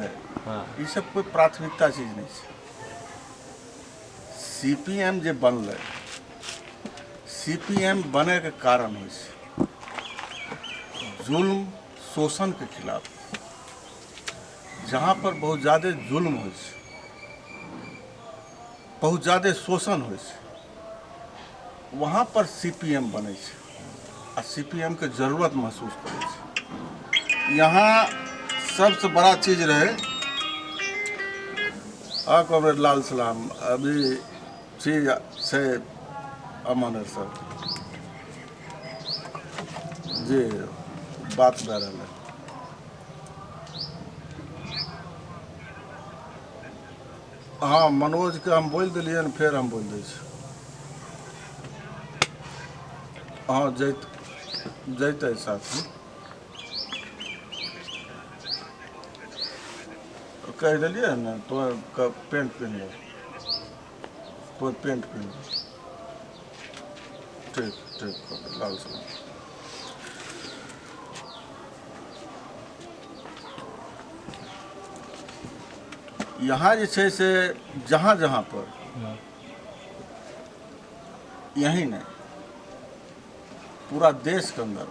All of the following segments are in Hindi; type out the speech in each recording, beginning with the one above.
है हाँ ये सब कोई प्राथमिकता चीज नहीं है। सीपीएम जे बनल, सीपीएम बने के कारण हो जुल्म शोषण के खिलाफ, जहाँ पर बहुत ज़्यादा जुल्म हो, बहुत ज़्यादा शोषण हो, वहाँ पर सीपीएम बने आ सीपीएम के जरूरत महसूस करे। यहाँ सबसे बड़ा चीज रहे कॉमरेड लाल सलाम अभी चीज से अमन है सर जी बात कर रहा है। हाँ मनोज के हम बोल दिलिए न, फिर हम बोल दै छी। हाँ जैते साथ में कह दिलिए न, तो पेंट पहन लो, तो पेंट पहन लो। ठीक ठीक लाल सलाम। यहाँ जे छै से जहाँ जहाँ पर यही नहीं पूरा देश के अंदर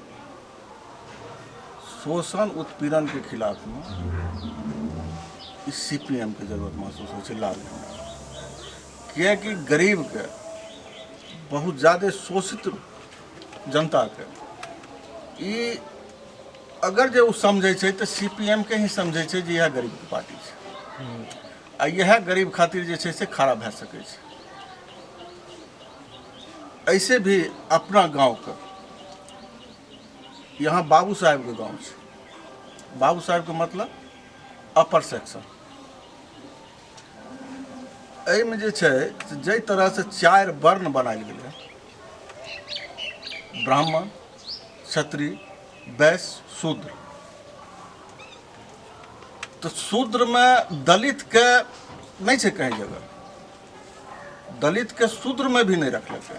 शोषण उत्पीड़न के खिलाफ में इस सीपीएम की जरूरत महसूस हो लाल झंडा। क्योंकि गरीब के बहुत ज़्यादा शोषित जनता के ई अगर जो समझे छे तो सीपीएम के ही समझे छे जे यह गरीब की पार्टी है आ यह गरीब खातिर जे छे से खड़ा भै सके छे। ऐसे भी अपना गांव का यहाँ बाबू साहब के गांव है, बाबू साहब के मतलब अपर सेक्शन। एहिमे जे छै जै तरह से 4 वर्ण बनायल गेलै, ब्राह्मण, क्षत्रिय, वैश्य, शूद्र, तो शूद्र में दलित के नहीं है कहीं जगह, दलित के शूद्र में भी नहीं रखलकै।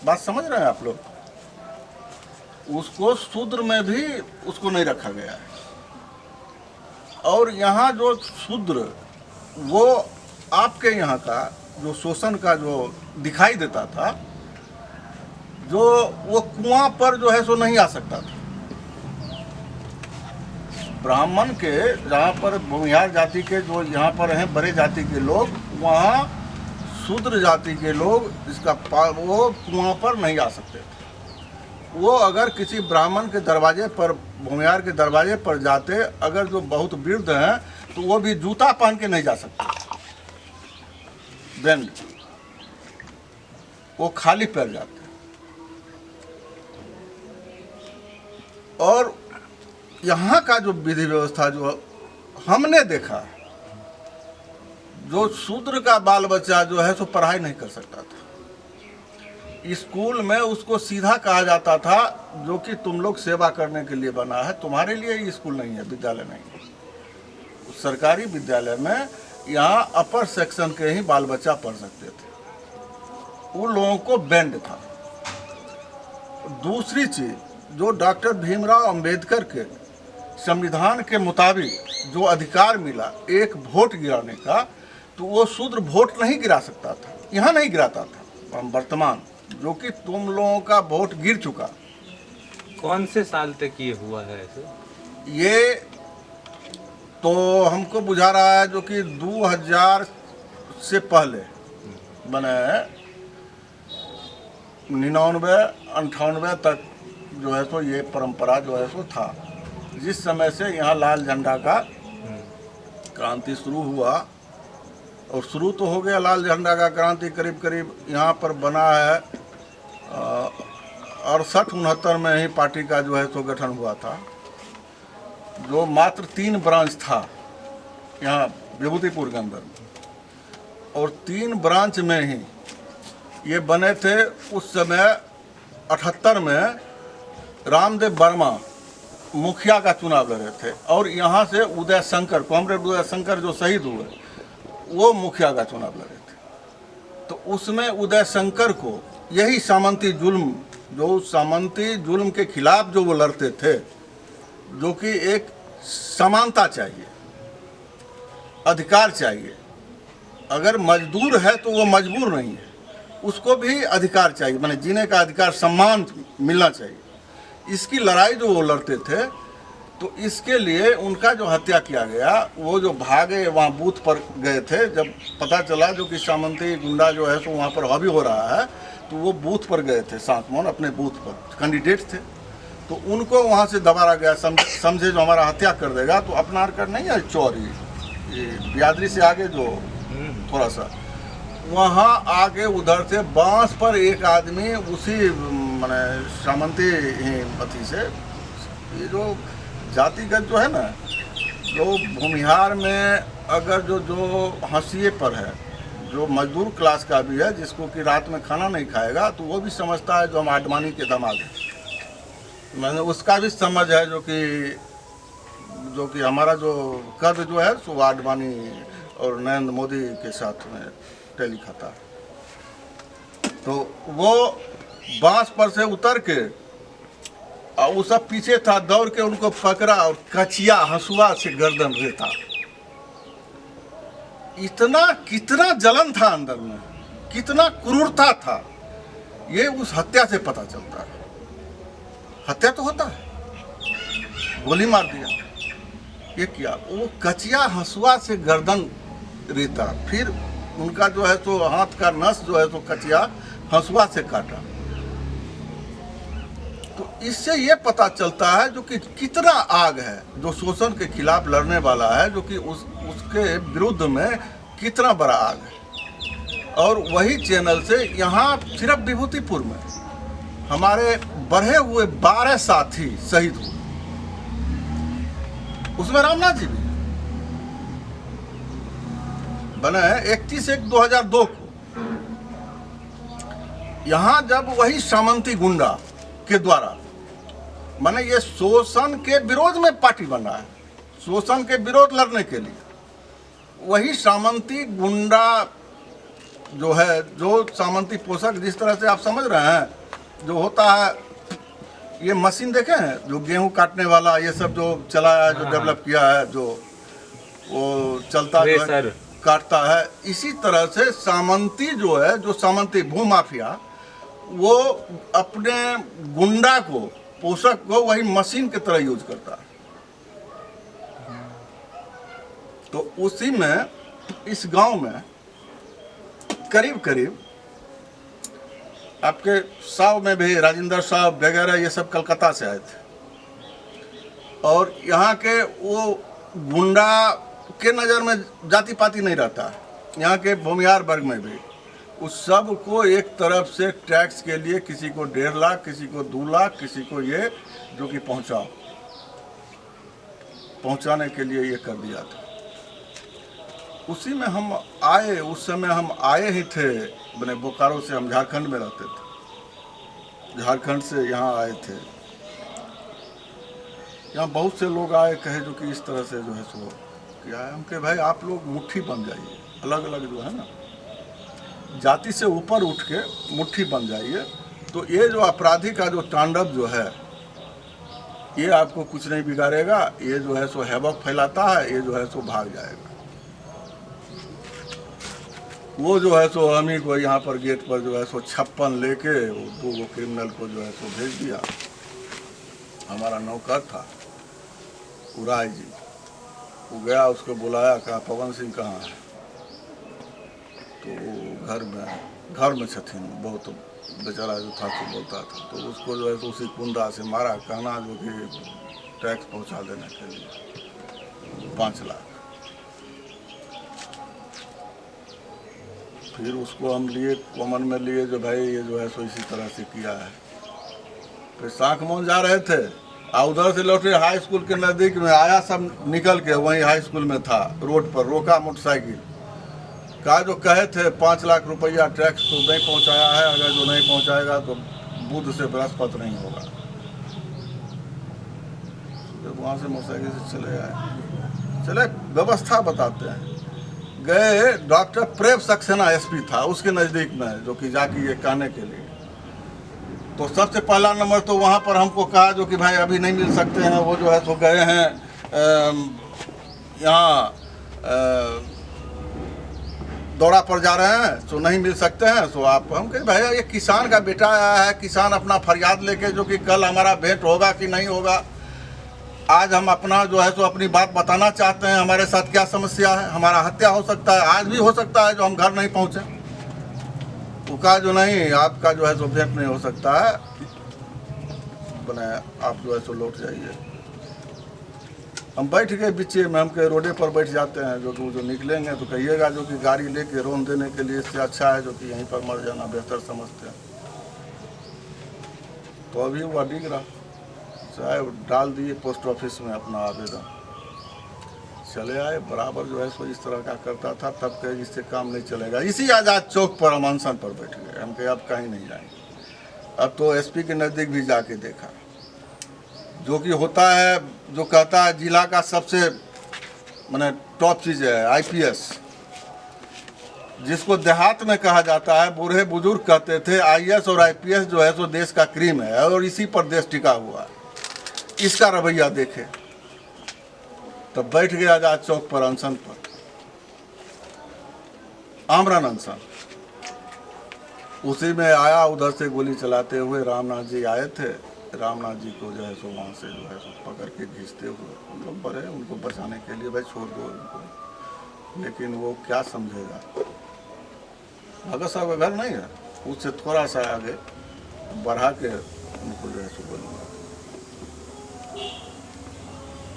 बात समझ रहे हैं आप लोग? उसको शूद्र में भी उसको नहीं रखा गया है। और यहाँ जो शूद्र वो आपके यहाँ का जो शोषण का जो दिखाई देता था, जो वो कुआं पर जो है सो नहीं आ सकता था। ब्राह्मण के जहाँ पर भूमिहार जाति के जो यहाँ पर हैं बड़े जाति के लोग, वहाँ शूद्र जाति के लोग इसका वो कुआं पर नहीं आ सकते थे। वो अगर किसी ब्राह्मण के दरवाजे पर, भूमिहार के दरवाजे पर जाते, अगर जो बहुत वृद्ध हैं तो वो भी जूता पहन के नहीं जा सकते, बैंड, वो खाली पैर जाते। और यहाँ का जो विधि व्यवस्था जो हमने देखा, जो शूद्र का बाल बच्चा जो है सो पढ़ाई नहीं कर सकता था। स्कूल में उसको सीधा कहा जाता था जो कि तुम लोग सेवा करने के लिए बना है, तुम्हारे लिए ये स्कूल नहीं है, विद्यालय नहीं है। सरकारी विद्यालय में यहाँ अपर सेक्शन के ही बाल बच्चा पढ़ सकते थे, उन लोगों को बैंड था। दूसरी चीज, जो डॉक्टर भीमराव अंबेडकर के संविधान के मुताबिक जो अधिकार मिला एक वोट गिराने का, तो वो शूद्र वोट नहीं गिरा सकता था, यहाँ नहीं गिराता था। वर्तमान जो कि तुम लोगों का वोट गिर चुका। कौन से साल तक ये हुआ है ऐसे? ये तो हमको बुझा रहा है जो कि 2000 से पहले बने 99-98 तक जो है सो ये परंपरा जो है सो था। जिस समय से यहाँ लाल झंडा का क्रांति शुरू हुआ, और शुरू तो हो गया लाल झंडा का क्रांति करीब करीब यहाँ पर बना है 68-69 में ही पार्टी का जो है सो गठन हुआ था। जो मात्र 3 ब्रांच था यहाँ विभूतिपुर के अंदर, और 3 ब्रांच में ही ये बने थे। उस समय 78 में रामदेव वर्मा मुखिया का चुनाव लड़े थे, और यहाँ से उदय शंकर, कॉमरेड उदय शंकर जो शहीद हुए, वो मुखिया का चुनाव लड़े थे। तो उसमें उदय शंकर को यही सामंती जुल्म, जो सामंती जुल्म के खिलाफ जो वो लड़ते थे, जो कि एक समानता चाहिए, अधिकार चाहिए। अगर मजदूर है तो वो मजबूर नहीं है, उसको भी अधिकार चाहिए, माने जीने का अधिकार, सम्मान मिलना चाहिए। इसकी लड़ाई जो वो लड़ते थे, तो इसके लिए उनका जो हत्या किया गया, वो जो भागे वहाँ बूथ पर गए थे, जब पता चला जो कि सामंती गुंडा जो है सो वहाँ पर हावी हो रहा है, तो वो बूथ पर गए थे, सातमोन अपने बूथ पर कैंडिडेट थे, तो उनको वहाँ से दबारा गया। समझे जो हमारा हत्या कर देगा, तो अपना कर नहीं है चौरी, ये बियादरी से आगे जो थोड़ा सा वहाँ आगे उधर से बांस पर एक आदमी उसी माने सामंती अथी से, ये जो जातिगत जो है ना, जो भूमिहार में अगर जो हाशिए पर है, जो मजदूर क्लास का भी है, जिसको कि रात में खाना नहीं खाएगा, तो वो भी समझता है जो हम आडवाणी के दामाद हैं। मैंने उसका भी समझ है जो कि हमारा जो कर्ज जो है सो आडवाणी और नरेंद्र मोदी के साथ में टैली खाता है। तो वो बांस पर से उतर के और वो सब पीछे था, दौड़ के उनको पकड़ा और कचिया हंसुआ से गर्दन रेता। इतना कितना जलन था अंदर में, कितना क्रूरता था, ये उस हत्या से पता चलता है। हत्या तो होता है, गोली मार दिया, ये किया, वो कचिया हंसुआ से गर्दन रेता, फिर उनका जो है तो हाथ का नस जो है तो कचिया हंसुआ से काटा। तो इससे ये पता चलता है जो कि कितना आग है, जो शोषण के खिलाफ लड़ने वाला है, जो कि उसके विरुद्ध में कितना बड़ा आग है। और वही चैनल से यहाँ सिर्फ विभूतिपुर में हमारे बढ़े हुए 12 साथी शहीद हुए, उसमें रामनाथ जी भी बने हैं 31/1/2002 को। यहाँ जब वही सामंती गुंडा के द्वारा, माने ये शोषण के विरोध में पार्टी बना है, शोषण के विरोध लड़ने के लिए, वही सामंती गुंडा जो है, जो सामंती पोषक, जिस तरह से आप समझ रहे हैं, जो होता है, ये मशीन देखे हैं जो गेहूं काटने वाला, ये सब जो चला है, जो डेवलप किया है, जो वो चलता जो है, काटता है, इसी तरह से सामंती जो है, जो सामंती भूमाफिया, वो अपने गुंडा को, पोषक को वही मशीन की तरह यूज करता है। तो उसी में इस गांव में करीब करीब आपके साव में भी राजेंद्र साहब वगैरह ये सब कलकत्ता से आए थे, और यहाँ के वो गुंडा के नज़र में जाति पाति नहीं रहता, यहाँ के भूमिहार वर्ग में भी उस सब को एक तरफ से टैक्स के लिए, किसी को 1.5 लाख, किसी को 2 लाख, किसी को ये जो कि पहुंचाने के लिए ये कर दिया था। उसी में हम आए, उस समय हम आए ही थे, मैंने बोकारो से, हम झारखंड में रहते थे, झारखंड से यहाँ आए थे। यहाँ बहुत से लोग आए, कहे जो कि इस तरह से जो है सो किया है। हम कहे भाई आप लोग मुट्ठी बन जाइए, अलग अलग जो है ना, जाति से ऊपर उठ के मुट्ठी बन जाइए, तो ये जो अपराधी का जो तांडव जो है, ये आपको कुछ नहीं बिगाड़ेगा। ये जो है सो हैवक फैलाता है, ये जो है सो भाग जाएगा। वो जो है सो हम ही को यहाँ पर गेट पर जो है सो 56 लेके वो 2 क्रिमिनल को जो है सो भेज दिया। हमारा नौकर था उराय जी, वो गया, उसको बुलाया, कहा पवन सिंह कहाँ है, तो घर में छथिन, बहुत बेचारा जो था तो बोलता था, तो उसको जो है तो उसी कुंडा से मारा, कहना जो कि टैक्स पहुंचा देने के लिए 5 लाख। फिर उसको हम लिए, कॉमन में लिए, जो भाई ये जो है सो इसी तरह से किया है। फिर साखमोन जा रहे थे, उधर से लौटे, हाई स्कूल के नज़दीक में आया, सब निकल के वहीं हाई स्कूल में था, रोड पर रोका मोटरसाइकिल, कहा जो कहे थे 5 लाख रुपया टैक्स तो नहीं पहुंचाया है, अगर जो नहीं पहुंचाएगा तो बुध से बृहस्पति नहीं होगा। जब वहाँ से मोटरसाइकिल से चले आए, चले व्यवस्था बताते हैं, गए, डॉक्टर प्रेम सक्सेना एसपी था उसके नज़दीक में, जो कि जाके ये कहने के लिए, तो सबसे पहला नंबर तो वहाँ पर हमको कहा जो कि भाई अभी नहीं मिल सकते हैं, वो जो है तो गए हैं यहाँ दौरा पर जा रहे हैं तो नहीं मिल सकते हैं, तो आप हम कहे भैया ये किसान का बेटा आया है, किसान अपना फरियाद लेके जो कि कल हमारा भेंट होगा कि नहीं होगा, आज हम अपना जो है तो अपनी बात बताना चाहते हैं, हमारे साथ क्या समस्या है, हमारा हत्या हो सकता है, आज भी हो सकता है जो हम घर नहीं पहुँचे, वो कहा जो नहीं आपका जो है सो भेंट नहीं हो सकता है, बने आप जो है सो लौट जाइए। हम बैठ गए बीचे में, हम के रोडे पर बैठ जाते हैं, जो कि वो जो निकलेंगे तो कहिएगा जो कि गाड़ी लेके रोन देने के लिए इससे अच्छा है जो कि यहीं पर मर जाना बेहतर समझते हैं। तो अभी वो डिग रहा, चाहे डाल दिए पोस्ट ऑफिस में अपना आवेदन, चले आए, बराबर जो है सो इस तरह का करता था, तब कहे इससे काम नहीं चलेगा। इसी आज़ाद चौक पर हम अनशन पर बैठ गए, हम कहे अब कहीं नहीं जाएंगे। अब तो एसपी के नज़दीक भी जाके देखा, जो कि होता है, जो कहता है जिला का सबसे माने टॉप चीज़ है आईपीएस, जिसको देहात में कहा जाता है, बूढ़े बुजुर्ग कहते थे आईएएस और आईपीएस जो है सो देश का क्रीम है और इसी पर देश टिका हुआ है, इसका रवैया देखे तब बैठ गया आजाद चौक पर अनशन पर, आमरण अनशन। उसी में आया, उधर से गोली चलाते हुए रामनाथ जी आए थे, रामनाथ जी को जो है सो वहाँ से जो है सो पकड़ के खींचते हुए हम लोग बड़े उनको बचाने के लिए, भाई छोड़ दो उनको, लेकिन वो क्या समझेगा, भगत साहब का घर नहीं है, उससे थोड़ा सा आगे बढ़ा के उनको जो है सो गोली मार,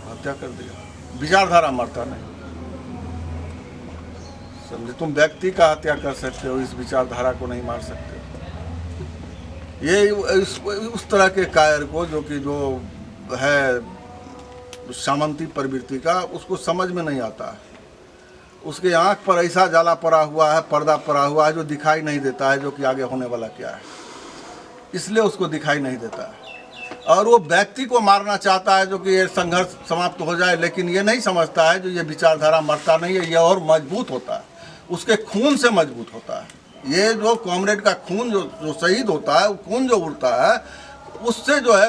हत्या कर दिया। विचारधारा मरता नहीं, समझे, तुम व्यक्ति का हत्या कर सकते हो, इस विचारधारा को नहीं मार सकते। ये उस तरह के कायर को जो कि जो है सामंती प्रवृत्ति का, उसको समझ में नहीं आता है, उसके आंख पर ऐसा जाला पड़ा हुआ है, पर्दा पड़ा हुआ है जो दिखाई नहीं देता है जो कि आगे होने वाला क्या है, इसलिए उसको दिखाई नहीं देता है। और वो व्यक्ति को मारना चाहता है जो कि ये संघर्ष समाप्त हो जाए, लेकिन ये नहीं समझता है जो ये विचारधारा मरता नहीं है, ये और मजबूत होता है, उसके खून से मजबूत होता है। ये जो कॉमरेड का खून जो शहीद होता है, वो खून जो उड़ता है, उससे जो है